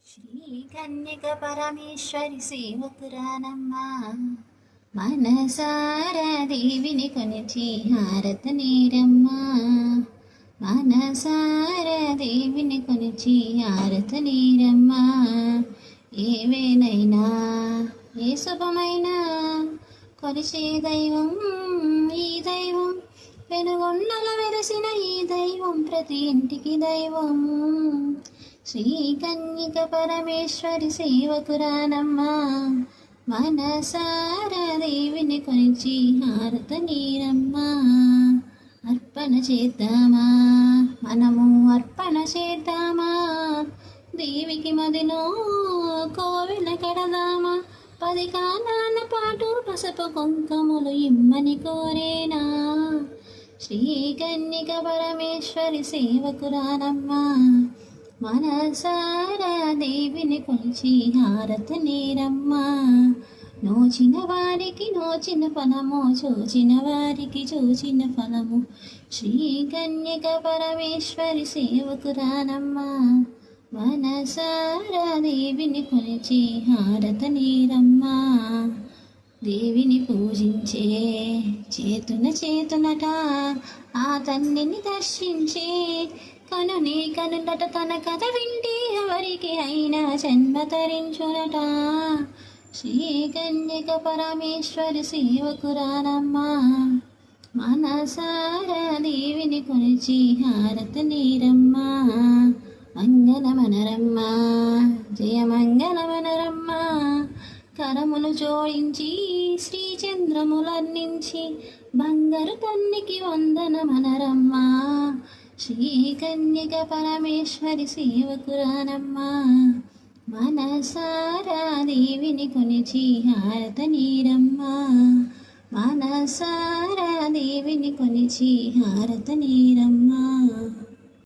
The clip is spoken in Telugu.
శ్రీ కన్యక పరమేశ్వరి సేవకురానమ్మా మనసారా దేవిని కొనిచి హారత నీరమ్మా మనసారా దేవిని కొనిచి హారత నీరమ్మా ఏవేనైనా ఏ శుభమైనా కొలిచే దైవం ఈ దైవం పెనుగొండల వెలసిన ఈ దైవం ప్రతి ఇంటికి దైవం శ్రీ కన్యక పరమేశ్వరి సేవకురానమ్మా మనసారా దేవిని కొనిచి హారత నీరమ్మా అర్పణ చేద్దామా మనము అర్పణ చేద్దామా దేవికి మదిలో కోవెల కడదామా 10 కాలాల పాటు పసుపు కుంకుమలు ఇమ్మని కోరేనా శ్రీ కన్యక పరమేశ్వరి సేవకురానమ్మా మనసారా దేవిని కొలిచి హారత నీరమ్మా నోచిన వారికి నోచిన ఫలము చూచిన వారికి చూచిన ఫలము శ్రీ కన్యక పరమేశ్వరి సేవకురానమ్మా మనసారా దేవిని కొలిచి హారత నీరమ్మా దేవిని పూజించే చేతునట ఆ తల్లిని దర్శించే కనుని కనులట తన కథ వింటే ఎవరికి అయినా జన్మ తరించునట శ్రీ కన్యక పరమేశ్వరి సేవకురానమ్మా మనసారా దేవిని కొలిచి హారత నీరమ్మా మంగళమనరమ్మా జయమంగళమనరమ్మా కరములు జోడించి శ్రీ చంద్రములర్నించి బంగారు తల్లికి వందనమనరమ్మా శ్రీ కన్యక పరమేశ్వరి సేవకురానమ్మా మనసారా దేవిని కొనిచి హారత నీరమ్మా మనసారా దేవిని కొనిచి హారత నీరమ్మా